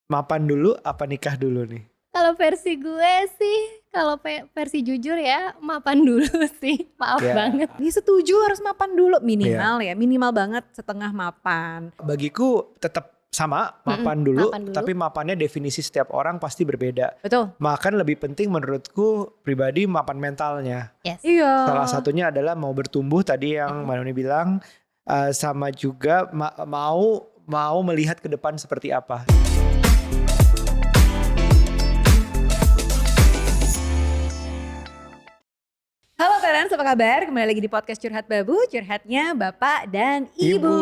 Mapan dulu apa nikah dulu nih? Kalau versi gue sih, kalau versi jujur ya, mapan dulu sih. Maaf Ya. banget. Ini setuju harus mapan dulu minimal ya, minimal banget setengah mapan. Bagiku tetap sama mapan dulu, mapan dulu. tapi mapannya definisi setiap orang pasti berbeda. Betul. Makan lebih penting menurutku pribadi mapan mentalnya. Yes. Iya. Salah satunya adalah mau bertumbuh tadi yang Mbak Noni bilang, sama juga mau melihat ke depan seperti apa. Halo parents, apa kabar? Kembali lagi di podcast Curhat Babu, curhatnya Bapak dan Ibu.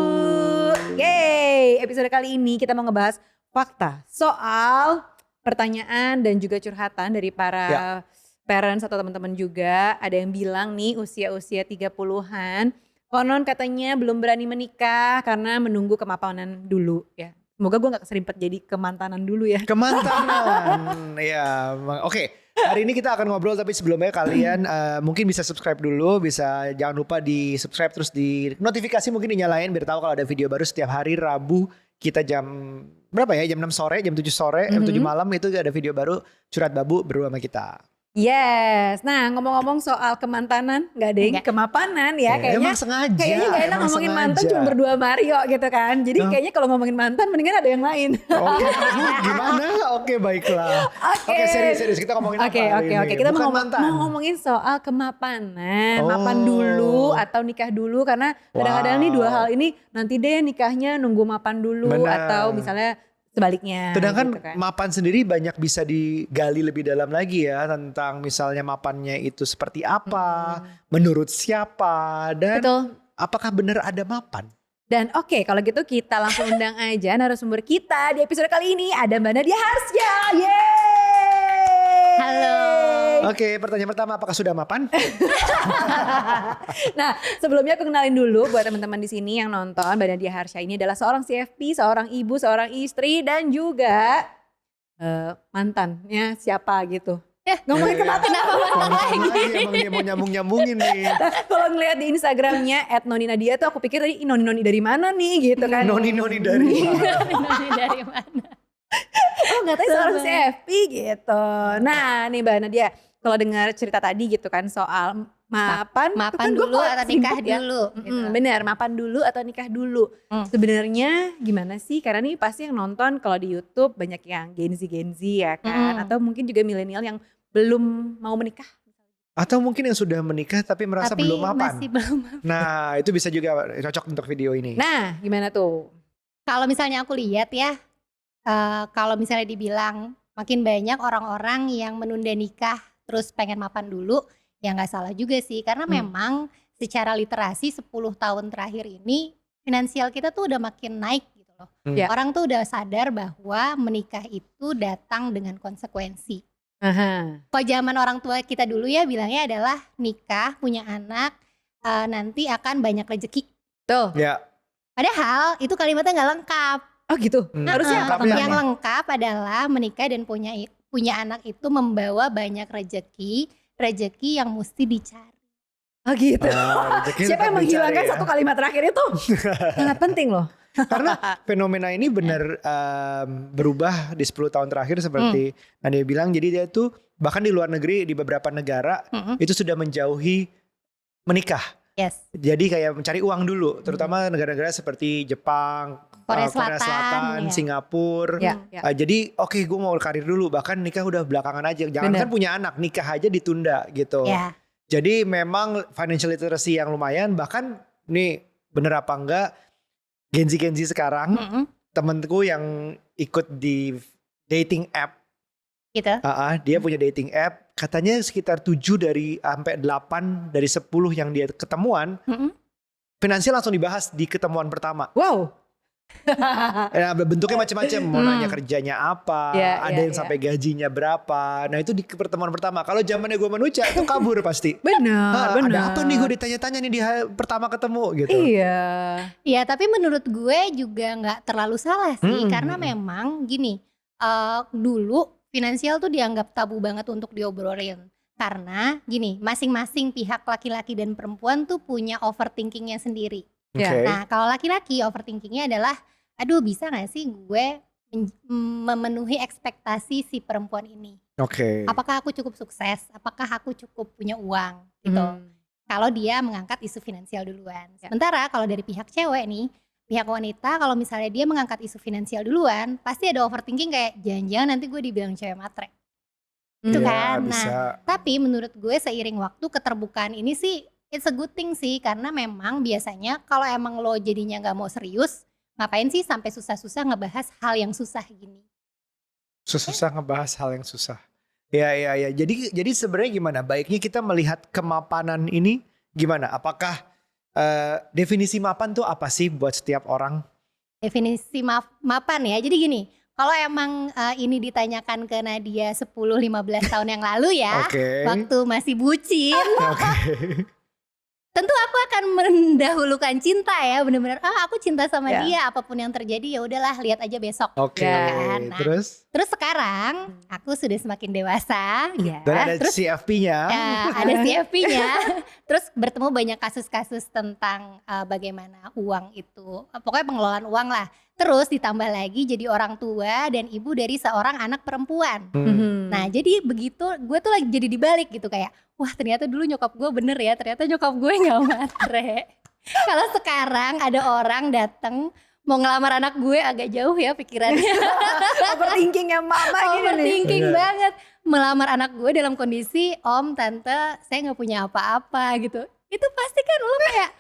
Yeay, episode kali ini kita mau ngebahas fakta soal pertanyaan dan juga curhatan dari para parents atau teman-teman juga. Ada yang bilang nih usia-usia 30-an, konon katanya belum berani menikah karena menunggu kemapanan dulu ya. Semoga gue gak keserimpet jadi kemantanan dulu ya. Kemantanan, ya. Oke. Hari ini kita akan ngobrol, tapi sebelumnya kalian mungkin bisa subscribe dulu, jangan lupa di subscribe, terus di notifikasi mungkin dinyalain biar tahu kalau ada video baru setiap hari Rabu. Kita jam berapa ya? Jam 6 sore, jam 7 sore, jam 7 malam itu ada video baru Curhat Babu berdua sama kita. Yes, nah ngomong-ngomong soal kemantanan, gak ada yang kemapanan ya, kayaknya. Emang sengaja. Kayaknya gak enak ngomongin mantan cuma berdua Mario gitu kan. Jadi kayaknya kalau ngomongin mantan mendingan ada yang lain. Oke, gimana? Oke, baiklah. Oke, serius kita ngomongin apa hari ini? Oke. Kita Bukan mau mantan. ngomongin soal kemapanan. Mapan dulu atau nikah dulu. Karena kadang-kadang nih dua hal ini nanti deh nikahnya nunggu mapan dulu. Benar. Atau misalnya sebaliknya. Sedangkan gitu kan. mapan sendiri banyak bisa digali lebih dalam lagi ya. Tentang misalnya mapannya itu seperti apa, menurut siapa, dan Betul. apakah benar ada mapan? Dan oke, kalau gitu kita langsung undang aja narasumber kita di episode kali ini. Ada Mbak Nadia Harsya. Yeay! Halo. Oke, pertanyaan pertama, apakah sudah mapan? Nah, sebelumnya aku kenalin dulu buat teman-teman di sini yang nonton. Mbak Nadia Harsya ini adalah seorang CFP, seorang ibu, seorang istri, dan juga mantannya siapa gitu. Ngomongin kenapa Mantan lagi, emang dia mau nyambung-nyambungin nih. Kalau ngeliat di Instagramnya @noninadia tuh aku pikir tadi noni dari mana nih gitu kan. Noni dari mana? Noni dari mana? Oh nggak tahu seorang CFP gitu. Nah nih Mbak Nadia, kalau dengar cerita tadi gitu kan soal mapan Mapan kan gua dulu kok atau nikah seribet ya. dulu. Gitu. Bener, mapan dulu atau nikah dulu. Sebenarnya gimana sih? Karena nih pasti yang nonton kalau di YouTube banyak yang Gen Z ya kan, atau mungkin juga milenial yang belum mau menikah. Atau mungkin yang sudah menikah tapi merasa belum mapan. Masih belum mapan. Nah, itu bisa juga cocok untuk video ini. Nah gimana tuh? Kalau misalnya aku lihat ya, kalau misalnya dibilang makin banyak orang-orang yang menunda nikah terus pengen mapan dulu, ya nggak salah juga sih. Karena memang secara literasi 10 tahun terakhir ini finansial kita tuh udah makin naik gitu loh. Ya. Orang tuh udah sadar bahwa menikah itu datang dengan konsekuensi. Aha. Kalau zaman orang tua kita dulu ya bilangnya adalah nikah, punya anak, nanti akan banyak rezeki. Tuh. Ya. Padahal itu kalimatnya nggak lengkap. Oh gitu. Harusnya apa Tapi Yang tambahnya? lengkap adalah menikah dan punya anak itu membawa banyak rezeki yang mesti dicari. Oh gitu. Rezeki Siapa tetap yang menghilangkan dicari ya. satu kalimat terakhir itu? Sangat penting loh. Karena fenomena ini benar berubah di 10 tahun terakhir seperti Nadia bilang. Jadi dia tuh bahkan di luar negeri, di beberapa negara itu sudah menjauhi menikah. Yes. Jadi kayak mencari uang dulu, terutama negara-negara seperti Jepang, Korea Selatan, ya. Singapura. Ya. Jadi oke, gue mau karir dulu, bahkan nikah udah belakangan aja. Jangan kan punya anak, nikah aja ditunda gitu. Ya. Jadi memang financial literacy yang lumayan. Bahkan nih bener apa enggak, Gen Z sekarang, temenku yang ikut di dating app, Gitu. dia punya dating app, katanya sekitar 7 dari sampai 8 dari 10 yang dia ketemuan, finansial langsung dibahas di ketemuan pertama. Wow. Ya, bentuknya macam-macam, mau nanya kerjanya apa, ada yang sampai gajinya berapa. Nah itu di pertemuan pertama. Kalau zamannya gue menuca itu kabur pasti. Benar. Ada apa nih, gue ditanya-tanya nih di pertama ketemu gitu. Iya. Ya tapi menurut gue juga nggak terlalu salah sih. Karena memang gini, dulu finansial tuh dianggap tabu banget untuk diobrolin. Karena gini, masing-masing pihak laki-laki dan perempuan tuh punya overthinkingnya sendiri. Oke. Nah kalau laki-laki overthinkingnya adalah, aduh bisa gak sih gue memenuhi ekspektasi si perempuan ini. Oke. Apakah aku cukup sukses? Apakah aku cukup punya uang? Gitu. Kalau dia mengangkat isu finansial duluan. Sementara kalau dari pihak cewek nih, pihak wanita kalau misalnya dia mengangkat isu finansial duluan, pasti ada overthinking kayak jangan-jangan nanti gue dibilang cewek matre. Itu Iya, kan. bisa. Nah, tapi menurut gue seiring waktu keterbukaan ini sih it's a good thing sih, karena memang biasanya kalau emang lo jadinya nggak mau serius, ngapain sih sampai susah-susah ngebahas hal yang susah gini? Susah ngebahas hal yang susah. Ya. Jadi sebenarnya gimana? Baiknya kita melihat kemapanan ini gimana? Apakah definisi mapan tuh apa sih buat setiap orang? Definisi mapan ya. Jadi gini, kalau emang ini ditanyakan ke Nadia 10-15 tahun yang lalu ya, Oke. waktu masih bucin, Oke. tentu aku akan mendahulukan cinta ya, bener-bener aku cinta sama Ya. dia, apapun yang terjadi ya udahlah, lihat aja besok. Oke. Kan? Nah, Terus Terus sekarang aku sudah semakin dewasa, Iya. dan ada terus- CFP-nya. ya, ada CFP-nya, terus bertemu banyak kasus-kasus tentang bagaimana uang itu, pokoknya pengelolaan uang lah. Terus ditambah lagi jadi orang tua dan ibu dari seorang anak perempuan. Nah jadi begitu gue tuh lagi jadi dibalik gitu kayak, wah ternyata dulu nyokap gue bener ya, ternyata nyokap gue nggak matre. Kalau sekarang ada orang datang mau ngelamar anak gue, agak jauh ya pikirannya. Overthinkingnya mama gini nih. Overthinking Bener. banget. Melamar anak gue dalam kondisi om, tante, saya nggak punya apa-apa gitu. Itu pasti kan lo kayak,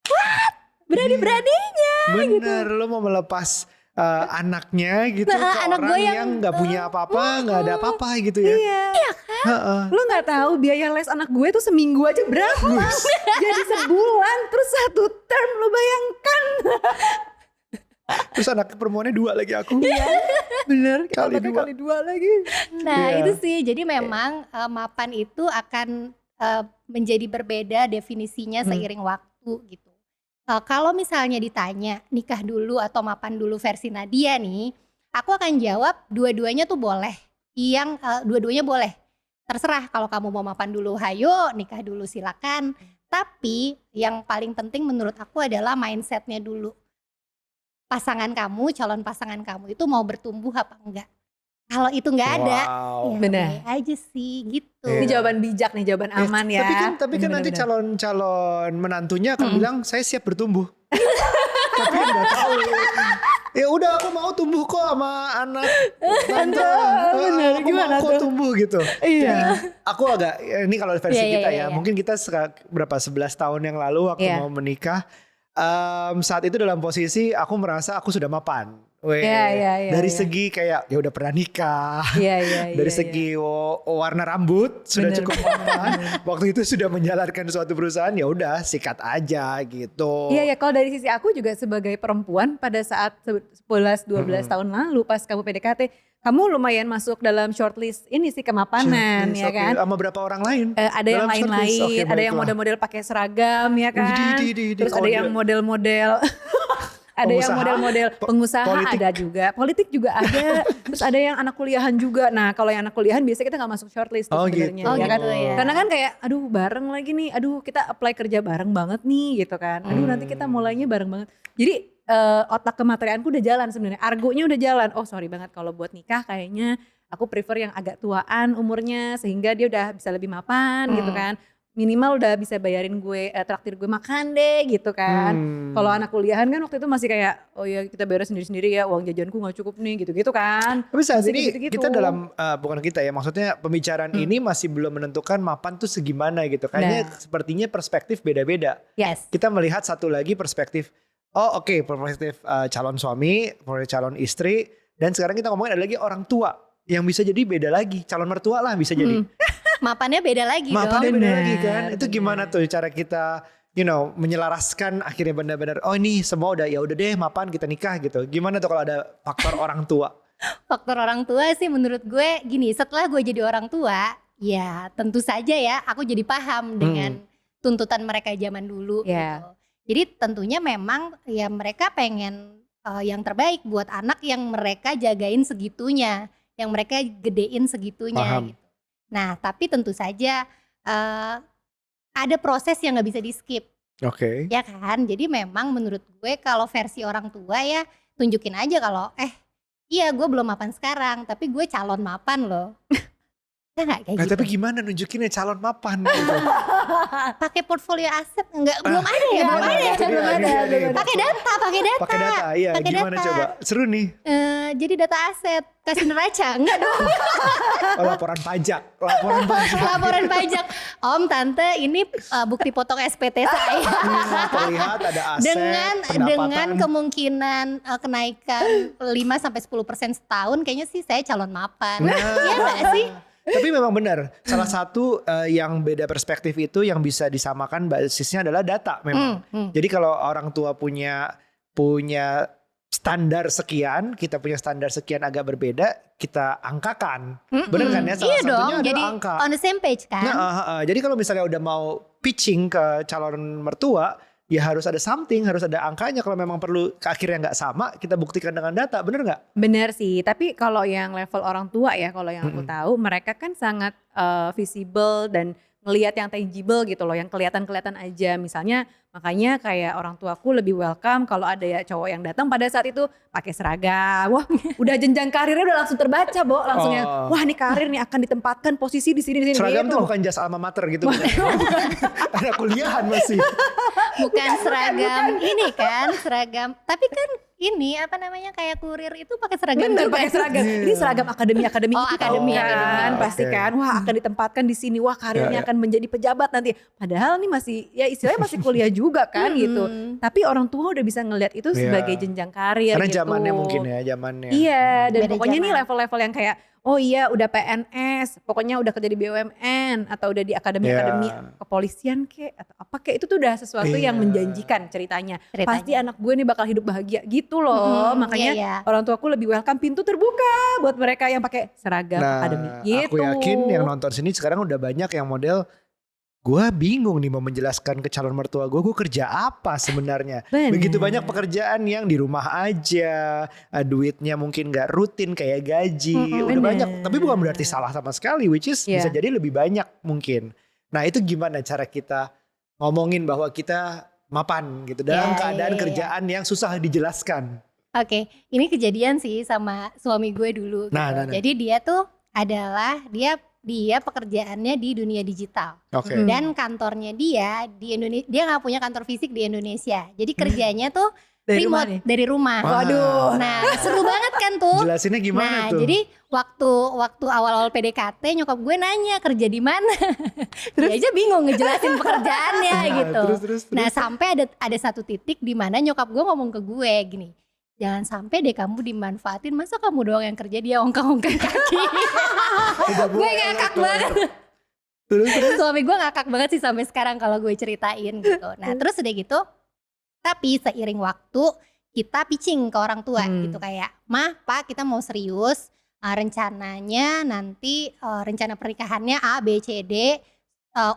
what? Berani-beraninya. Bener, lo mau melepas anaknya gitu Nah, ke anak orang gue yang yang, nggak punya apa-apa, nggak ada apa-apa gitu ya. Iya. Heeh. Lo nggak tahu biaya les anak gue tuh seminggu aja berapa? Jadi sebulan terus 1 term, lo bayangkan. Terus anak perempuannya 2 lagi aku. Bener, kita Kali pakai 2. kali 2 lagi. Nah Iya. itu sih, jadi memang mapan itu akan menjadi berbeda definisinya seiring waktu gitu. Kalau misalnya ditanya nikah dulu atau mapan dulu versi Nadia nih, aku akan jawab dua-duanya tuh boleh. Dua-duanya boleh. Terserah, kalau kamu mau mapan dulu hayo, nikah dulu silakan. Tapi yang paling penting menurut aku adalah mindsetnya dulu. Pasangan kamu, calon pasangan kamu itu mau bertumbuh apa enggak? Kalau itu nggak ada, Wow. ya Benar. boleh aja sih gitu. Ini jawaban bijak nih, jawaban aman ya. Tapi kan nanti Bener-bener. calon menantunya akan bilang saya siap bertumbuh. Tapi nggak tahu. Ya udah aku mau tumbuh kok sama anak tante. Bener, Aku gimana mau kok tuh? tumbuh gitu. Iya. Jadi aku agak ini kalau versi Iya, kita iya, ya, iya. mungkin kita berapa 11 tahun yang lalu waktu Iya. mau menikah. Saat itu dalam posisi aku merasa aku sudah mapan. Weh, Iya, dari iya. segi kayak ya udah pernah nikah. Iya. Dari segi warna rambut sudah Bener. cukup mapan. Waktu itu sudah menjalankan suatu perusahaan, ya udah sikat aja gitu. Iya, kalau dari sisi aku juga sebagai perempuan pada saat 11-12 tahun lalu pas kamu PDKT, kamu lumayan masuk dalam shortlist ini sih kemapanan Shortlist, ya oke. kan. Sama berapa orang lain? Ada yang Dalam shortlist, lain-lain, oke, ada yang baiklah. model-model pakai seragam ya kan. Widih, Terus ada kode. yang model-model ada yang Pengusaha, model-model pengusaha politik. ada juga, politik juga ada. Terus ada yang anak kuliahan juga. Nah, kalau yang anak kuliahan biasanya kita nggak masuk shortlist tuh Oh, sebenarnya gitu. Oh ya kan. gitu ya. Karena kan kayak aduh bareng lagi nih, aduh kita apply kerja bareng banget nih gitu kan. Aduh nanti kita mulainya bareng banget. Jadi otak kematerianku udah jalan sebenarnya, argonya udah jalan. Oh sorry banget kalau buat nikah kayaknya aku prefer yang agak tuaan umurnya sehingga dia udah bisa lebih mapan gitu kan. Minimal udah bisa bayarin gue, traktir gue makan deh gitu kan. Kalau anak kuliahan kan waktu itu masih kayak oh ya kita beres sendiri-sendiri ya, uang jajanku gak cukup nih gitu-gitu kan. Tapi saat Masih ini gitu-gitu. kita dalam bukan kita ya, maksudnya pembicaraan ini masih belum menentukan mapan tuh segimana gitu. Kayaknya sepertinya perspektif beda-beda. Yes. Kita melihat satu lagi perspektif. Oh oke, perspektif calon suami, perspektif calon istri, dan sekarang kita ngomongin ada lagi orang tua yang bisa jadi beda lagi, calon mertua lah bisa jadi. Mapannya beda lagi Mapannya dong. beda Benar, lagi kan. Itu benar. gimana tuh cara kita menyelaraskan akhirnya benar-benar oh ini semua udah ya udah deh mapan kita nikah gitu. Gimana tuh kalau ada faktor orang tua? Faktor orang tua sih menurut gue gini, setelah gue jadi orang tua, ya tentu saja ya aku jadi paham dengan tuntutan mereka zaman dulu Iya. gitu. Jadi tentunya memang ya mereka pengen yang terbaik buat anak yang mereka jagain segitunya, yang mereka gedein segitunya Paham. gitu. Nah tapi tentu saja ada proses yang gak bisa di skip. Oke. Ya kan, jadi memang menurut gue kalau versi orang tua ya tunjukin aja kalau iya gue belum mapan sekarang, tapi gue calon mapan loh. Ya nggak kayak Nah, gitu. tapi gimana nunjukinnya calon mapan gitu? Pakai portfolio aset enggak, belum ada ya, belum ada ya. itu dia, ini dia. Pakai data. Pakai data, iya. Pakai Gimana data. coba? Seru nih. Jadi data aset, kasih neraca, enggak dong. Oh, laporan pajak. Laporan pajak. Om, tante, ini bukti potong SPT saya. Terlihat ada aset, dengan pendapatan. kemungkinan kenaikan 5-10% setahun, kayaknya sih saya calon mapan. Iya nggak sih? Tapi memang benar, salah satu yang beda perspektif itu yang bisa disamakan basisnya adalah data memang. Jadi kalau orang tua punya standar sekian, kita punya standar sekian agak berbeda, kita angkakan. Benar kan ya? Salah Iya satunya dong, adalah jadi angka. on the same page kan. Nah, jadi kalau misalnya udah mau pitching ke calon mertua, ya harus ada something, harus ada angkanya. Kalau memang perlu akhirnya nggak sama, kita buktikan dengan data, bener nggak? Bener sih, tapi kalau yang level orang tua ya, kalau yang aku tahu mereka kan sangat visible dan ngelihat yang tangible gitu loh, yang kelihatan aja. Misalnya makanya kayak orang tuaku lebih welcome kalau ada ya cowok yang datang pada saat itu pakai seragam. Wah, udah jenjang karirnya udah langsung terbaca, Bo. Langsung yang wah nih karir nih akan ditempatkan posisi di sini Seragam gitu. tuh bukan jas alma mater gitu. Anak kuliahan masih. Bukan seragam ini kan, seragam. Tapi kan ini apa namanya kayak kurir itu pakai seragam Bener, juga. pakai seragam. Ini seragam akademi Oh, itu akademi, kan, akademi. pasti Oke. kan. Wah, akan ditempatkan di sini. Wah, karirnya akan menjadi pejabat nanti. Padahal nih masih ya istilahnya masih kuliah juga kan gitu. Tapi orang tua udah bisa ngelihat itu sebagai jenjang karir Karena gitu. zamannya mungkin ya, zamannya. Iya, dan Beda pokoknya nih zaman. level-level yang kayak oh iya udah PNS, pokoknya udah kerja di BUMN atau udah di akademi-akademi kepolisian kek atau apa kek, itu tuh udah sesuatu yang Iya. menjanjikan ceritanya. Ceritanya. Pasti anak gue nih bakal hidup bahagia gitu loh. Makanya iya. orang tuaku lebih welcome, pintu terbuka buat mereka yang pakai seragam akademi gitu. Aku yakin yang nonton sini sekarang udah banyak yang model, gue bingung nih mau menjelaskan ke calon mertua gue kerja apa sebenarnya. Bener. Begitu banyak pekerjaan yang di rumah aja, duitnya mungkin gak rutin kayak gaji, udah bener. banyak. Tapi bukan berarti salah sama sekali, which is bisa jadi lebih banyak mungkin. Nah itu gimana cara kita ngomongin bahwa kita mapan gitu dalam keadaan kerjaan yang susah dijelaskan. Oke, ini kejadian sih sama suami gue dulu. Nah, Gitu. nah, nah. Jadi dia tuh adalah dia pekerjaannya di dunia digital. Oke. Dan kantornya dia di Indonesia, dia nggak punya kantor fisik di Indonesia. Jadi kerjanya tuh Dari rumah remote nih? dari rumah. Waduh. Nah, seru banget kan tuh. Jelasinnya gimana Nah, tuh? jadi waktu awal-awal PDKT nyokap gue nanya kerja di mana. Dia aja bingung ngejelasin pekerjaannya gitu. terus. Nah, sampai ada satu titik di mana nyokap gue ngomong ke gue gini. Jangan sampai deh kamu dimanfaatin, masa kamu doang yang kerja, dia ongkang-ongkang kaki. Gue ngakak banget. Suami gue ngakak banget sih sampai sekarang kalau gue ceritain gitu. Nah terus udah gitu, tapi seiring waktu kita pitching ke orang tua gitu kayak, "Mah, Pak, kita mau serius, rencananya nanti rencana pernikahannya A, B, C, D,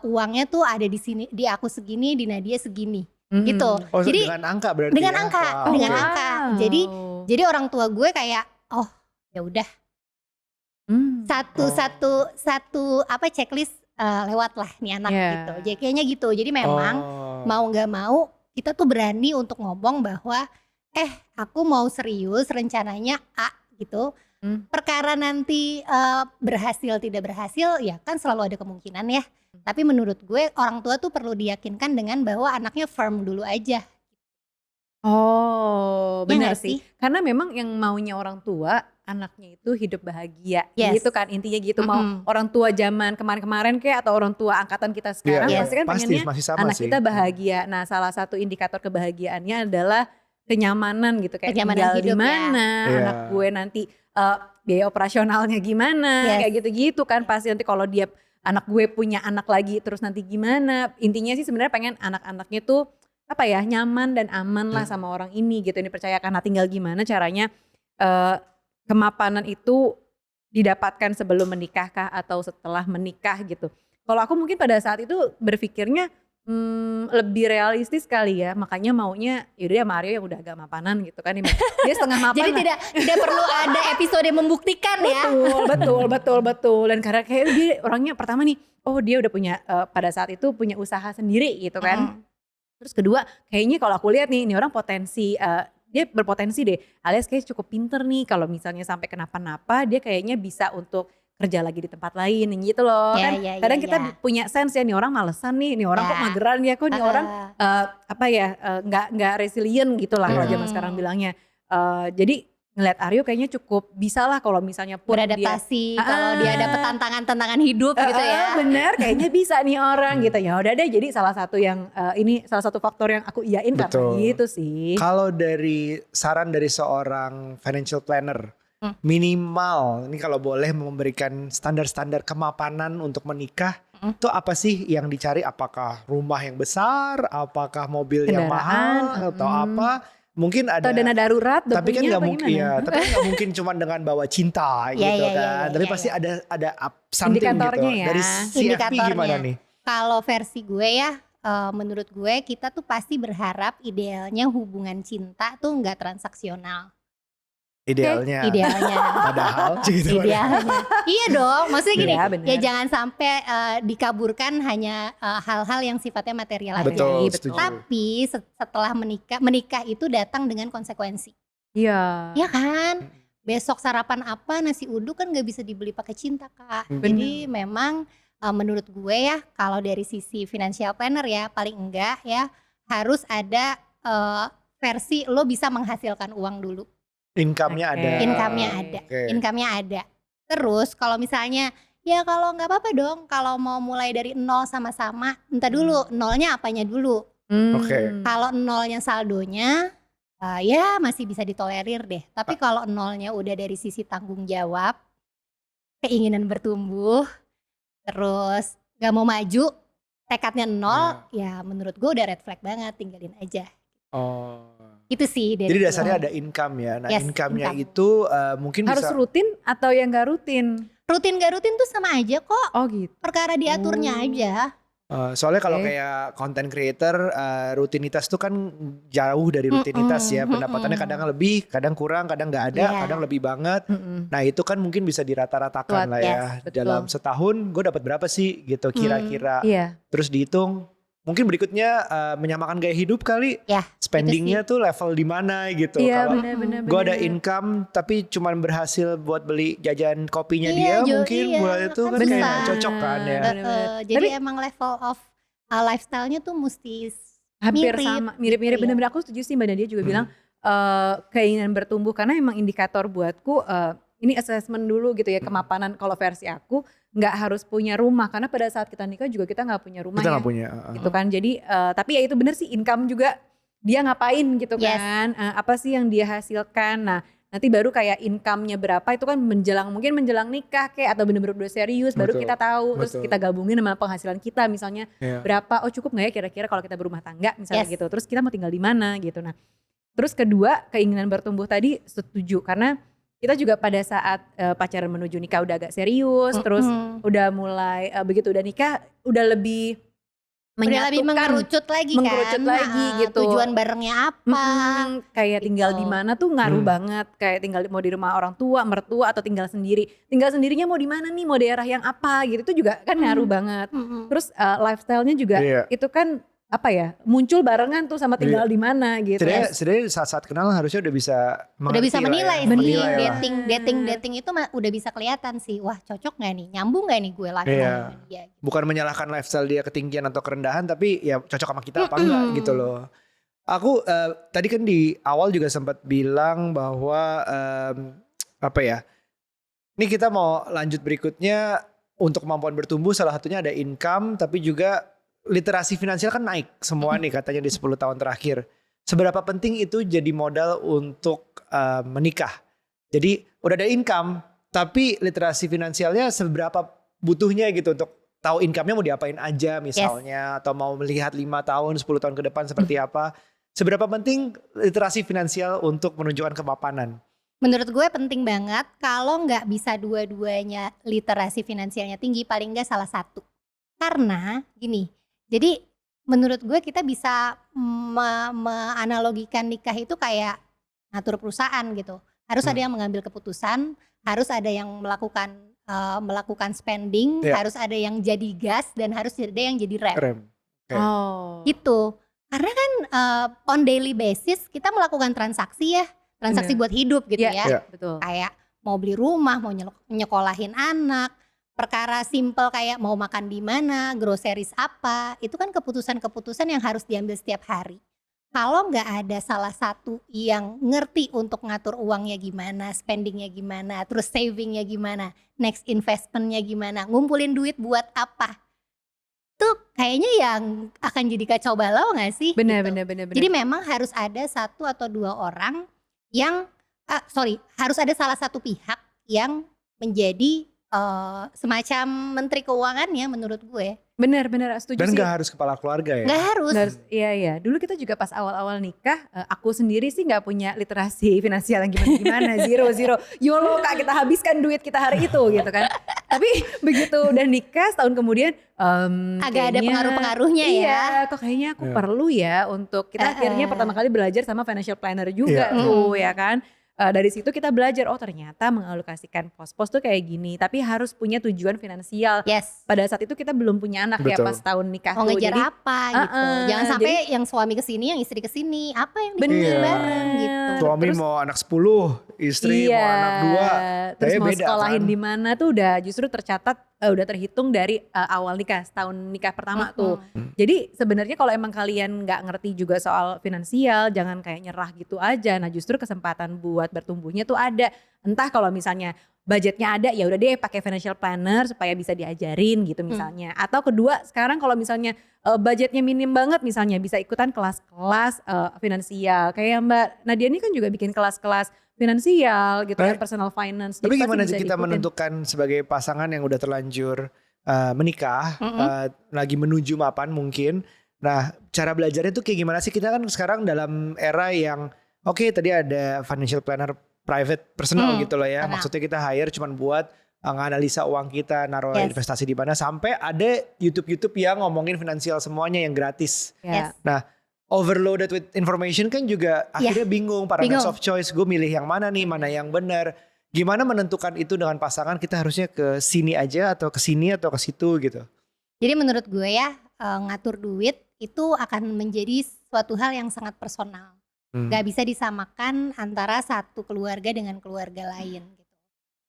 uangnya tuh ada di sini, di aku segini, di Nadia segini." Gitu. Oh, Jadi dengan angka berarti dengan ya? angka, Wow. dengan Oke. angka. Jadi orang tua gue kayak, oh ya udah satu apa checklist lewat lah nih anak gitu. Jadi kayaknya gitu. Jadi memang mau nggak mau kita tuh berani untuk ngomong bahwa aku mau serius rencananya A gitu. Perkara nanti berhasil tidak berhasil ya kan selalu ada kemungkinan ya. Tapi menurut gue orang tua tuh perlu diyakinkan dengan bahwa anaknya firm dulu aja. Oh, Ya benar nggak sih. Karena memang yang maunya orang tua anaknya itu hidup bahagia. Yes. Gitu kan intinya gitu. Mau orang tua zaman kemarin-kemarin kayak atau orang tua angkatan kita sekarang Iya, pasti kan pasti pengennya masih sama anak sih. kita bahagia. Nah, salah satu indikator kebahagiaannya adalah kenyamanan gitu, kayak Kenyamanan tinggal di hidup ya. mana, Iya. anak gue nanti biaya operasionalnya gimana, Yes. kayak gitu-gitu kan. Pasti nanti kalau dia anak gue punya anak lagi terus nanti gimana. Intinya sih sebenarnya pengen anak-anaknya tuh apa ya, nyaman dan aman lah sama orang ini gitu, ini percayakan. Nah, tinggal gimana caranya kemapanan itu didapatkan sebelum menikah kah atau setelah menikah gitu. Kalau aku mungkin pada saat itu berpikirnya lebih realistis kali ya, makanya maunya yaudah ya Mario yang udah agak mapanan gitu kan, dia setengah mapan. Jadi lah. tidak perlu ada episode yang membuktikan ya. Betul. Dan karena kayak dia orangnya pertama nih, oh dia udah punya pada saat itu punya usaha sendiri gitu kan. Terus kedua, kayaknya kalau aku lihat nih, ini orang potensi dia berpotensi deh, alias kayak cukup pinter nih kalau misalnya sampai kenapa-napa dia kayaknya bisa untuk kerja lagi di tempat lain gitu loh. Ya, Kan ya, ya, kadang kita ya. punya sense ya, nih orang malesan nih orang kok Ya. mageran ya, kok nih orang nggak resilient gitu lah kalau Iya. zaman sekarang bilangnya. Jadi ngeliat Aryo kayaknya cukup bisa lah kalau misalnya pun dia Beradaptasi kalau dia Ah. dapet tantangan hidup gitu ya. bener, kayaknya bisa nih orang gitu. Ya udah deh, jadi salah satu faktor yang aku iyain Betul. karena itu sih. Kalau dari saran dari seorang financial planner, minimal ini kalau boleh memberikan standar-standar kemapanan untuk menikah, itu apa sih yang dicari? Apakah rumah yang besar, apakah mobil yang Kendaraan, mahal atau apa? Mungkin ada Atau dana darurat, udah tapi kan punya nggak apa mungkin gimana? ya, tapi kan nggak mungkin cuma dengan bawa cinta Ya, gitu ya, ya, kan. ya, Tapi ya, pasti ya. ada something Indikatornya gitu. ya. Dari CFP Indikatornya. gimana nih? Kalau versi gue ya, menurut gue kita tuh pasti berharap idealnya hubungan cinta tuh nggak transaksional. Idealnya. Idealnya. Padahal gitu. Idealnya. Iya dong, maksudnya gini, Iya, bener. ya jangan sampai dikaburkan hanya hal-hal yang sifatnya material aja. Betul, Betul. setuju. Tapi setelah menikah itu datang dengan konsekuensi. Iya. Ya kan? Besok sarapan apa, nasi uduk kan gak bisa dibeli pakai cinta, Kak. Bener. Jadi memang menurut gue ya, kalau dari sisi financial planner ya, paling enggak ya harus ada versi lo bisa menghasilkan uang dulu. Income-nya Oke. ada. Income-nya ada. Oke. Income-nya ada. Terus kalau misalnya ya kalau nggak apa-apa dong kalau mau mulai dari nol sama-sama, entah dulu nolnya apanya dulu. Oke. Kalau nolnya saldonya ya masih bisa ditolerir deh. Tapi kalau nolnya udah dari sisi tanggung jawab, keinginan bertumbuh, terus nggak mau maju, tekadnya nol, ya menurut gue udah red flag banget, tinggalin aja. Oh. Itu sih dari Jadi gue. dasarnya ada income ya. Nah, Yes, income-nya income. itu mungkin Harus bisa rutin atau yang gak rutin? Rutin gak rutin tuh sama aja kok. Oh gitu. Perkara diaturnya aja. soalnya kalau Oke. kayak content creator rutinitas tuh kan jauh dari rutinitas ya. Pendapatannya kadang lebih, kadang kurang, kadang nggak ada, Iya. kadang lebih banget. Mm-mm. Nah, itu kan mungkin bisa dirata-ratakan Kuat, lah ya. yes, betul. Dalam setahun gue dapat berapa sih gitu kira-kira. Iya. Terus dihitung. Mungkin berikutnya menyamakan gaya hidup kali. Ya, Spendingnya tuh level di mana gitu. Iya Kalau benar-benar. gue ada income tapi cuman berhasil buat beli jajan kopinya Iya, dia Jo, mungkin iya, buat itu kan kan kayak susah. nggak cocok kan ya. Bener-bener. Jadi Tapi- emang level of lifestyle-nya tuh mesti Hampir mirip, sama, mirip-mirip gitu ya. bener-bener. Aku setuju sih Mbak Nadia juga bilang keinginan bertumbuh karena emang indikator buatku ini assessment dulu gitu ya kemapanan. Kalau versi aku nggak harus punya rumah karena pada saat kita nikah juga kita nggak punya rumah Kita ya nggak punya. gitu kan. Jadi tapi ya itu bener sih, income juga dia ngapain gitu Yes. kan. Apa sih yang dia hasilkan. Nah nanti baru kayak income-nya berapa itu kan mungkin menjelang nikah kayak atau bener-bener udah serius baru Betul, kita tahu. Terus betul. kita gabungin sama penghasilan kita misalnya Iya. berapa, oh cukup nggak ya kira-kira kalau kita berumah tangga misalnya Yes. gitu. Terus kita mau tinggal di mana gitu. Nah terus kedua keinginan bertumbuh tadi setuju karena kita juga pada saat pacaran menuju nikah udah agak serius. Terus udah mulai begitu udah nikah udah lebih udah lebih menyatukan. mengerucut lagi Mengerucut kan. lagi gitu. Tujuan barengnya apa. Kayak tinggal Gitu. di mana tuh ngaruh banget. Kayak tinggal mau di rumah orang tua, mertua atau tinggal sendiri. Tinggal sendirinya mau di mana nih, mau daerah yang apa gitu. Itu juga kan ngaruh banget. Terus lifestyle-nya juga Iya. itu kan apa ya, muncul barengan tuh sama tinggal di mana gitu. Setidaknya saat-saat kenal harusnya udah bisa Udah bisa mengerti lah menilai ya. sih. Menilai lah. Dating itu udah bisa kelihatan sih. Wah cocok gak nih, nyambung gak nih gue lifestyle Iya. sama dia. Bukan menyalahkan lifestyle dia ketinggian atau kerendahan, tapi ya cocok sama kita apa enggak gitu loh. Aku tadi kan di awal juga sempat bilang bahwa apa ya, ini kita mau lanjut berikutnya untuk kemampuan bertumbuh salah satunya ada income, tapi juga literasi finansial kan naik semua nih katanya di 10 tahun terakhir. Seberapa penting itu jadi modal untuk menikah? Jadi udah ada income, tapi literasi finansialnya seberapa butuhnya gitu untuk tahu income-nya mau diapain aja misalnya, atau mau melihat 5 tahun, 10 tahun ke depan seperti apa. Seberapa penting literasi finansial untuk menunjukkan kemapanan? Menurut gue penting banget. Kalau nggak bisa dua-duanya literasi finansialnya tinggi, paling nggak salah satu. Karena gini, jadi menurut gue kita bisa menganalogikan nikah itu kayak ngatur perusahaan gitu. Harus ada yang mengambil keputusan, harus ada yang melakukan spending, Iya. harus ada yang jadi gas dan harus ada yang jadi rem. Rem. Oke. Oh. Gitu. Karena kan on daily basis kita melakukan transaksi ya, transaksi Bener. buat hidup gitu Iya. ya. Iya. Betul. Kayak mau beli rumah, mau nyekolahin anak, perkara simple kayak mau makan di mana, groceries apa, itu kan keputusan-keputusan yang harus diambil setiap hari. Kalau nggak ada salah satu yang ngerti untuk ngatur uangnya gimana, spendingnya gimana, terus savingnya gimana, next investmentnya gimana, ngumpulin duit buat apa, tuh kayaknya yang akan jadi kacau balau nggak sih? Benar, Gitu. benar. Jadi memang harus ada 1 atau 2 orang yang harus ada salah satu pihak yang menjadi semacam menteri keuangannya menurut gue. Benar, setuju Dan sih. nggak harus kepala keluarga ya. Nggak harus. Iya. Dulu kita juga pas awal-awal nikah, aku sendiri sih nggak punya literasi finansial yang gimana-gimana, zero. YOLO Kak, kita habiskan duit kita hari itu gitu kan. Tapi begitu udah nikah setahun kemudian, Agak ada kayaknya- pengaruh-pengaruhnya ya. Iya, kok kayaknya aku Iya. perlu ya untuk kita akhirnya pertama kali belajar sama financial planner juga Iya. tuh ya kan. Dari situ kita belajar, oh ternyata mengalokasikan pos-pos tuh kayak gini, tapi harus punya tujuan finansial. Yes. Pada saat itu kita belum punya anak ya Betul. pas tahun nikah Mau tuh. ngejar Jadi apa gitu. Jangan sampai yang suami kesini, yang istri kesini. Apa yang Bener. dibikin bareng gitu. Suami Terus- mau anak 10, istri mau anak 2. Terus Kayaknya mau beda sekolahin kan? di mana tuh udah justru tercatat, udah terhitung dari awal nikah, setahun nikah pertama tuh. Jadi sebenarnya kalau emang kalian nggak ngerti juga soal finansial, jangan kayak nyerah gitu aja. Nah justru kesempatan buat bertumbuhnya tuh ada. Entah kalau misalnya budgetnya ada, ya udah deh pakai financial planner supaya bisa diajarin gitu misalnya. Atau kedua sekarang kalau misalnya budgetnya minim banget, misalnya bisa ikutan kelas-kelas finansial. Kayak Mbak Nadia ini kan juga bikin kelas-kelas finansial gitu kan, personal finance. Tapi Jadi pasti gimana bisa sih kita diikutin. menentukan sebagai pasangan yang udah terlanjur menikah, lagi menuju mapan mungkin. Nah, cara belajarnya tuh kayak gimana sih? Kita kan sekarang dalam era yang oke, tadi ada financial planner private personal gitu loh ya. benar. Maksudnya kita hire cuman buat nganalisa uang kita, naruh Yes. investasi di mana, sampai ada YouTube yang ngomongin finansial semuanya yang gratis. Ya. Yes. Overloaded with information kan juga akhirnya bingung, paradox Bingung. of choice, gue milih yang mana nih, mana yang benar. Gimana menentukan itu dengan pasangan, kita harusnya ke sini aja atau ke sini atau ke situ gitu. Jadi menurut gue ya, ngatur duit itu akan menjadi suatu hal yang sangat personal. Gak bisa disamakan antara satu keluarga dengan keluarga lain gitu.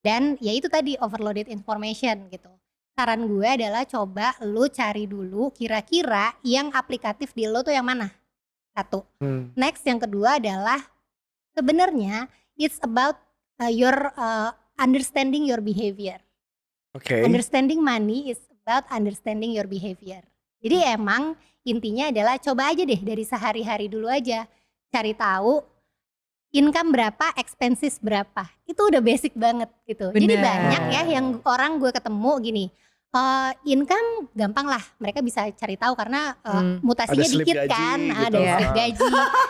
Dan ya itu tadi overloaded information gitu. Saran gue adalah coba lu cari dulu kira-kira yang aplikatif di lo tuh yang mana. Satu. Next yang kedua adalah sebenarnya it's about your understanding your behavior. Oke. Understanding money is about understanding your behavior. Jadi emang intinya adalah coba aja deh dari sehari-hari dulu aja. Cari tahu income berapa, expenses berapa. Itu udah basic banget gitu. Jadi Bener. banyak ya yang orang gue ketemu gini. Income gampang lah, mereka bisa cari tahu karena mutasinya Ada slip dikit gaji kan, gitu. ada slip gaji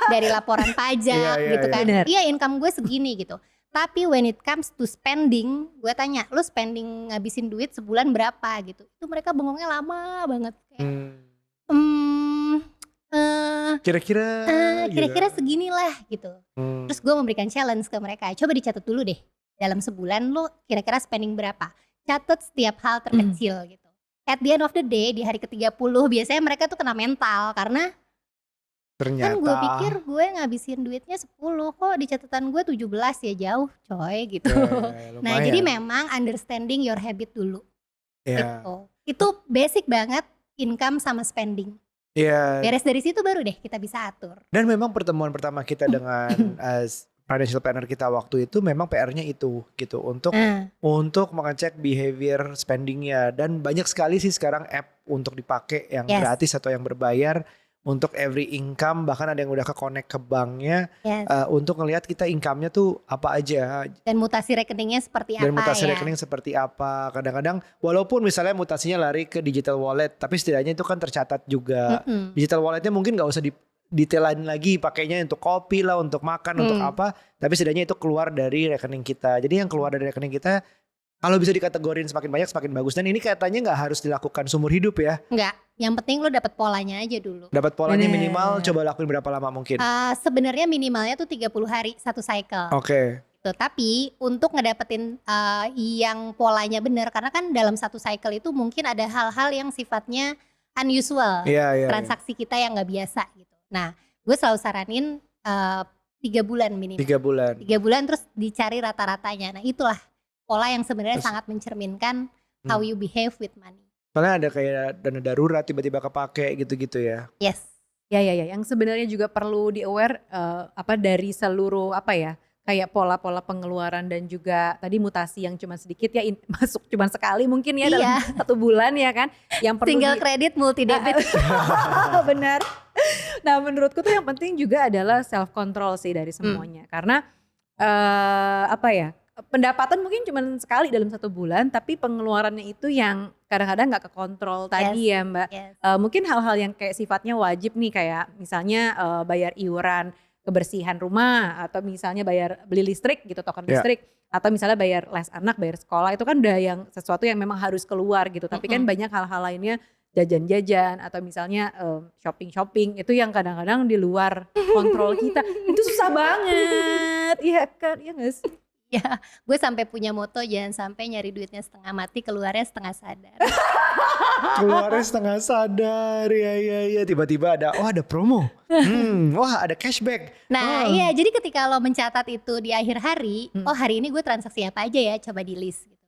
dari laporan pajak Iya, iya, gitu kan. Bener. Iya income gue segini gitu. Tapi when it comes to spending, gue tanya, lu spending ngabisin duit sebulan berapa gitu. Itu mereka bengongnya lama banget. Kayak, Kira-kira kira-kira gitu. seginilah gitu. Terus gue memberikan challenge ke mereka, coba dicatat dulu deh. Dalam sebulan lu kira-kira spending berapa. Catat setiap hal terkecil gitu. At the end of the day, di hari ke-30 biasanya mereka tuh kena mental. Karena Ternyata kan gue pikir gue ngabisin duitnya 10, kok di catatan gue 17 ya, jauh coy gitu. Ya, Nah lumayan. jadi memang understanding your habit dulu Ya. gitu. Itu basic banget income sama spending. Ya. Beres dari situ baru deh kita bisa atur. Dan memang pertemuan pertama kita dengan financial planner kita waktu itu memang PR-nya itu gitu, untuk mengecek behavior spendingnya. Dan banyak sekali sih sekarang app untuk dipakai yang Yes. gratis atau yang berbayar untuk every income, bahkan ada yang udah ke-connect ke banknya Yes. untuk ngelihat kita income-nya tuh apa aja Dan mutasi rekeningnya seperti dan apa mutasi ya. rekening seperti apa. Kadang-kadang walaupun misalnya mutasinya lari ke digital wallet, tapi setidaknya itu kan tercatat juga. Digital walletnya mungkin nggak usah detailin lagi, pakainya untuk kopi lah, untuk makan, untuk apa, tapi setidaknya itu keluar dari rekening kita. Jadi yang keluar dari rekening kita kalau bisa dikategorin semakin banyak semakin bagus. Dan ini katanya nggak harus dilakukan seumur hidup ya. Enggak, yang penting lu dapat polanya aja dulu. Dapat polanya Bener. minimal, coba lakuin berapa lama mungkin. Sebenarnya minimalnya tuh 30 hari satu cycle. Oke. Gitu. Tapi untuk ngedapetin yang polanya benar, karena kan dalam satu cycle itu mungkin ada hal-hal yang sifatnya unusual, Iya, iya. transaksi kita yang nggak biasa gitu. Nah, gue selalu saranin 3 bulan minimal. 3 bulan. 3 bulan terus dicari rata-ratanya. Nah, itulah pola yang sebenarnya Terus- sangat mencerminkan how you behave with money. Soalnya ada kayak dana darurat tiba-tiba kepake gitu-gitu ya. Yes. Ya, yang sebenarnya juga perlu di aware dari seluruh kayak pola-pola pengeluaran dan juga tadi mutasi yang cuma sedikit ya masuk cuma sekali mungkin ya dalam 1 bulan ya kan. Yang perlu Single credit, multi debit. benar. Nah, menurutku tuh yang penting juga adalah self control sih dari semuanya. Karena pendapatan mungkin cuma sekali dalam 1 bulan, tapi pengeluarannya itu yang kadang-kadang nggak kekontrol tadi ya Mbak. Yes. Mungkin hal-hal yang kayak sifatnya wajib nih kayak misalnya bayar iuran kebersihan rumah atau misalnya bayar beli listrik gitu, token Ya. listrik atau misalnya bayar les anak, bayar sekolah itu kan udah yang sesuatu yang memang harus keluar gitu. Tapi kan banyak hal-hal lainnya jajan-jajan atau misalnya shopping-shopping itu yang kadang-kadang di luar kontrol kita. Itu susah banget. Iya kan? Iya gak sih? Ya, gue sampai punya moto jangan sampai nyari duitnya setengah mati, keluarnya setengah sadar. Keluarnya setengah sadar, ya tiba-tiba ada promo, wah ada cashback. Nah iya, jadi ketika lo mencatat itu di akhir hari, oh hari ini gue transaksi apa aja ya, coba di list gitu.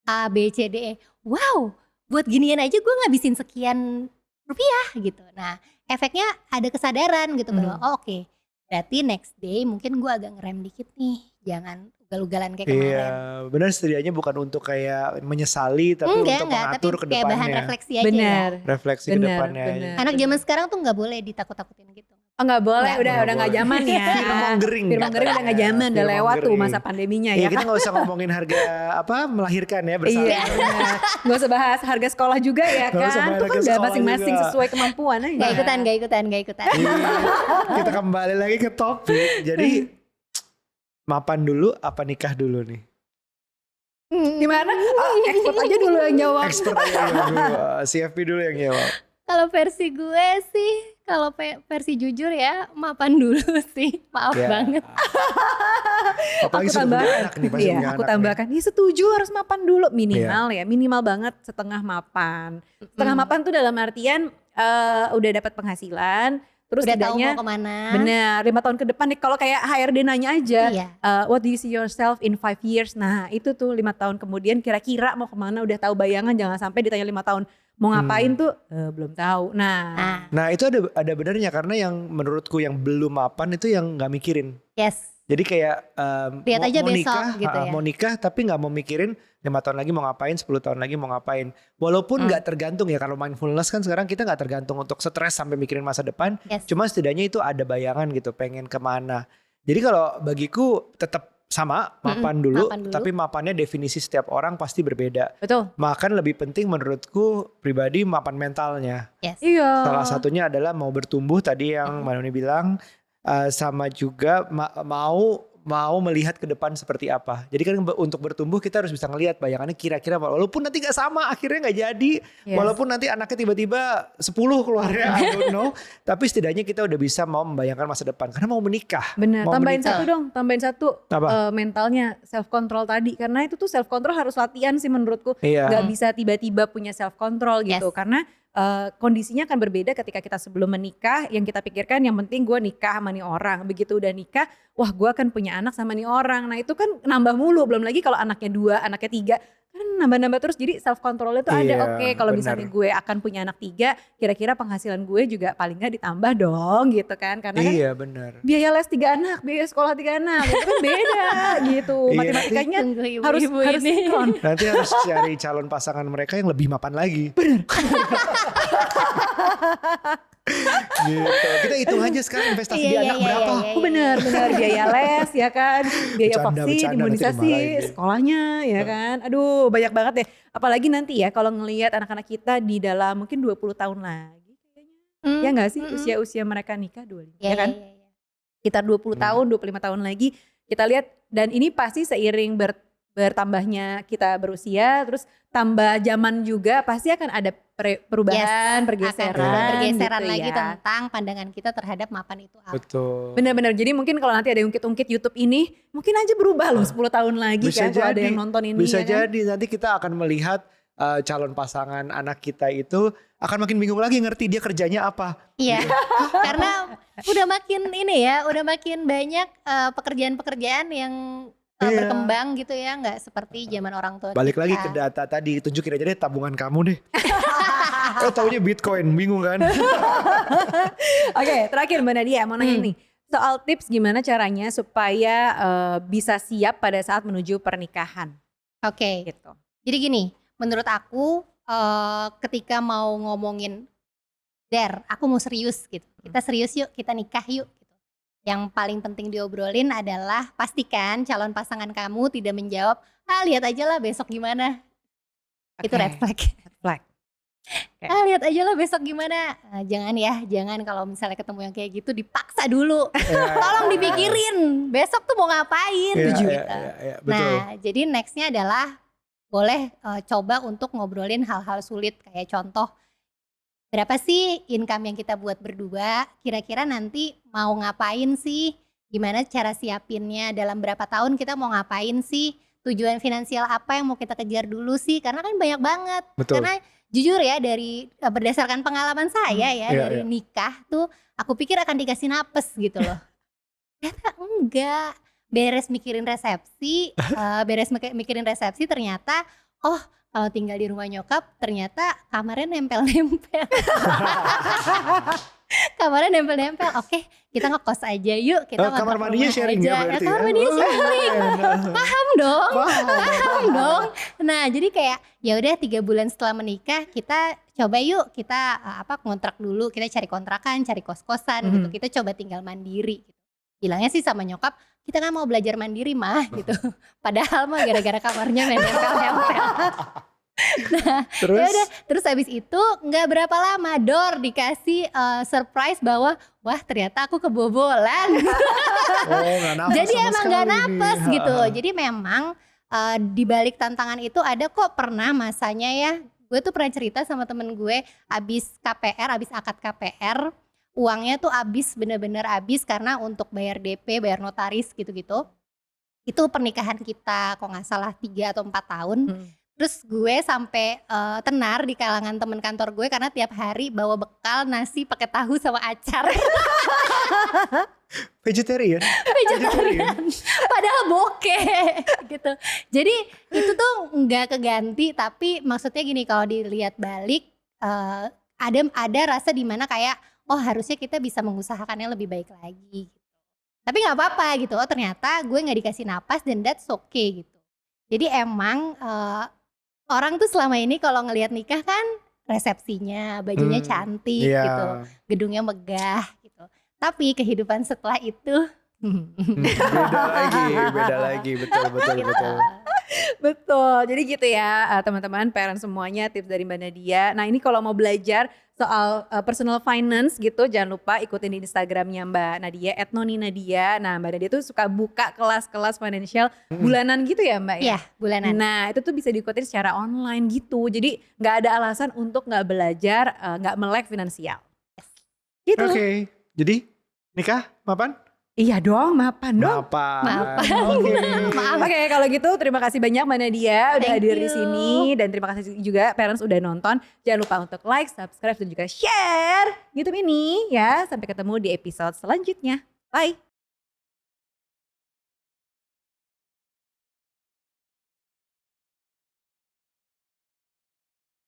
A, B, C, D, E, wow buat ginian aja gue ngabisin sekian rupiah gitu. Nah efeknya ada kesadaran gitu bahwa oke, berarti next day mungkin gue agak ngerem dikit nih, jangan ugal-ugalan kayak kemarin. Iya, benar setidaknya bukan untuk kayak menyesali tapi untuk mengatur ke tapi kayak bahan depannya. refleksi aja Benar. ya. Refleksi ke Benar, depannya. benar. Anak zaman sekarang tuh nggak boleh ditakut-takutin gitu. Oh nggak boleh, Nggak udah nggak boleh. zaman ya. Fearmongering. Fearmongering udah nggak zaman, udah lewat tuh masa pandeminya Iya, ya kita kan. nggak usah ngomongin harga melahirkan ya bersama. Iya, benar. Nggak usah bahas harga sekolah juga ya Nggak usah kan. bahas Itu kan harga udah sekolah masing-masing juga. sesuai kemampuan aja. Gak ikutan. Iya, kita kembali lagi ke topik. Jadi mapan dulu apa nikah dulu nih? Gimana? Expert aja dulu yang jawab. Expert aja yang dulu, CFP dulu yang jawab. Kalau versi gue sih, kalau versi jujur ya, mapan dulu sih. Maaf Ya. banget. Apalagi Aku sudah punya tambahkan, anak nih, pasti iya, punya aku anak nih. tambahkan. Ya setuju harus mapan dulu minimal ya, minimal banget setengah mapan. Setengah mapan tuh dalam artian udah dapat penghasilan, terus Udah tahu setidaknya mau kemana. benar 5 tahun ke depan nih. Kalau kayak HRD nanya aja, Iya. what do you see yourself in 5 years? Nah itu tuh 5 tahun kemudian kira-kira mau kemana, udah tahu bayangan. Jangan sampai ditanya 5 tahun mau ngapain tuh belum tahu. Nah, Nah itu ada benarnya karena yang menurutku yang belum mapan itu yang nggak mikirin. Yes. Jadi kayak Lihat aja mau besok nikah, gitu ya. mau nikah tapi nggak mau mikirin 5 tahun lagi mau ngapain, 10 tahun lagi mau ngapain. Walaupun nggak tergantung ya, kalau mindfulness kan sekarang kita nggak tergantung untuk stres sampai mikirin masa depan. Yes. Cuma setidaknya itu ada bayangan gitu, pengen kemana. Jadi kalau bagiku tetap sama mapan dulu, mapan dulu. tapi mapannya definisi setiap orang pasti berbeda. betul. Makan lebih penting menurutku pribadi mapan mentalnya. Yes. Iya. Salah satunya adalah mau bertumbuh tadi yang Mbak Nuni bilang, sama juga mau melihat ke depan seperti apa. Jadi kan untuk bertumbuh kita harus bisa ngelihat bayangannya kira-kira walaupun nanti gak sama akhirnya gak jadi. Yes. Walaupun nanti anaknya tiba-tiba 10 keluarnya, I don't know. Tapi setidaknya kita udah bisa mau membayangkan masa depan. Karena mau menikah. Benar, Mau tambahin menikah. satu dong, tambahin satu. Apa? Mentalnya self control tadi, karena itu tuh self control harus latihan sih menurutku. Iya. Gak bisa tiba-tiba punya self control gitu, Yes. karena kondisinya akan berbeda ketika kita sebelum menikah. Yang kita pikirkan yang penting gue nikah sama nih orang, begitu udah nikah, wah gue akan punya anak sama nih orang. Nah itu kan nambah mulu, belum lagi kalau anaknya 2, anaknya 3, kan nambah-nambah terus. Jadi self controlnya tuh ada. Iya, Oke, kalau benar. misalnya gue akan punya anak 3, kira-kira penghasilan gue juga paling gak ditambah dong gitu kan, karena kan Iya benar. biaya les 3 anak, biaya sekolah 3 anak, itu kan beda gitu. Iya, Matematikanya Tunggu harus ibu-ibu ini. sinkron. Nanti harus cari calon pasangan mereka yang lebih mapan lagi. Gitu. Kita hitung aja sekarang investasi di anak berapa. Oh benar biaya les ya kan, biaya Bercanda, vaksin, nanti imunisasi, dimarahin. sekolahnya ya kan. Aduh banyak banget deh. Apalagi nanti ya kalau ngelihat anak-anak kita di dalam mungkin 20 tahun lagi kayaknya. Ya enggak sih usia-usia mereka nikah 25 ya kan? Sekitar 20 tahun, 25 tahun lagi kita lihat, dan ini pasti seiring bertambahnya kita berusia, terus tambah zaman juga pasti akan ada perubahan, pergeseran, Akan ada pergeseran gitu lagi ya. tentang pandangan kita terhadap mapan itu apa. Betul. Benar-benar, jadi mungkin kalau nanti ada yang ungkit-ungkit YouTube ini, mungkin aja berubah loh 10 tahun lagi Bisa kan kalau ada jadi, yang nonton ini bisa ya kan? jadi nanti kita akan melihat calon pasangan anak kita itu akan makin bingung lagi ngerti dia kerjanya apa. Iya, karena udah makin banyak pekerjaan-pekerjaan yang Iya. berkembang gitu ya, nggak seperti zaman orang tua Balik kita. lagi ke data tadi, tunjukin aja deh tabungan kamu deh. Taunya Bitcoin, bingung kan? Oke, terakhir Mbak Nadia mau nanya nih. Soal tips gimana caranya supaya bisa siap pada saat menuju pernikahan Oke, gitu. jadi gini, menurut aku ketika mau ngomongin aku mau serius gitu, kita serius yuk, kita nikah yuk. Gitu. Yang paling penting diobrolin adalah pastikan calon pasangan kamu tidak menjawab, lihat aja lah besok gimana. Itu Oke, red flag. red flag. Oke. Lihat aja lah besok gimana. Jangan kalau misalnya ketemu yang kayak gitu dipaksa dulu. Tolong dipikirin besok tuh mau ngapain. Iya, Gitu. iya, betul. Nah, jadi nextnya adalah boleh coba untuk ngobrolin hal-hal sulit kayak contoh berapa sih income yang kita buat berdua, kira-kira nanti mau ngapain sih, gimana cara siapinnya, dalam berapa tahun kita mau ngapain sih, tujuan finansial apa yang mau kita kejar dulu sih, karena kan banyak banget. Betul. Karena jujur ya dari berdasarkan pengalaman saya ya Iya, dari nikah tuh aku pikir akan dikasih napes gitu loh. Ternyata enggak. Beres mikirin resepsi ternyata kalau tinggal di rumah nyokap ternyata kamarnya nempel-nempel. Kamarnya nempel-nempel. Oke, kita ngekos aja yuk. Kita Kamar ngontrak mandinya rumah sharing aja. ya berarti Kamar ya? mandinya sharing. Paham dong. Paham Dong. Nah, jadi kayak ya udah 3 bulan setelah menikah kita coba yuk kita ngontrak dulu, kita cari kontrakan, cari kos-kosan gitu. Kita coba tinggal mandiri gitu. Bilangnya sih sama nyokap, kita kan mau belajar mandiri mah gitu. Padahal mah gara-gara kamarnya nempel-nempel. Nah, Terus? yaudah, terus habis itu nggak berapa lama Dor dikasih surprise bahwa wah ternyata aku kebobolan. Nggak nafas Jadi sama emang nggak sekali napes nih. gitu. Jadi memang di balik tantangan itu ada kok pernah masanya ya. Gue tuh pernah cerita sama temen gue abis akad KPR, uangnya tuh bener-bener abis karena untuk bayar DP, bayar notaris gitu-gitu. Itu pernikahan kita kok nggak salah 3 atau 4 tahun. Terus gue sampai tenar di kalangan temen kantor gue karena tiap hari bawa bekal nasi pakai tahu sama acar. Vegetarian. Padahal bokeh gitu. Jadi itu tuh nggak keganti, tapi maksudnya gini, kalau dilihat balik ada rasa dimana kayak harusnya kita bisa mengusahakannya lebih baik lagi gitu. Tapi nggak apa-apa gitu. Ternyata gue nggak dikasih napas dan that's okay gitu. Jadi emang orang tuh selama ini kalau ngelihat nikah kan resepsinya, bajunya cantik Iya. gitu, gedungnya megah gitu. Tapi kehidupan setelah itu Beda lagi, betul. Betul, jadi gitu ya teman-teman, parents semuanya, tips dari Mbak Nadia. Nah ini kalau mau belajar soal personal finance gitu, jangan lupa ikutin di Instagramnya Mbak Nadia, @noninadia. Nah Mbak Nadia tuh suka buka kelas-kelas financial bulanan gitu ya Mbak ya? ya bulanan. Nah itu tuh bisa diikutin secara online gitu, jadi gak ada alasan untuk gak belajar, gak melek finansial. Gitu. Oke, jadi nikah mapan? Iya dong, mapan dong. Mapan. Maaf. Oke, kalau gitu terima kasih banyak Mbak Nadia udah Thank hadir di you. sini, dan terima kasih juga parents udah nonton. Jangan lupa untuk like, subscribe dan juga share YouTube ini ya. Sampai ketemu di episode selanjutnya. Bye.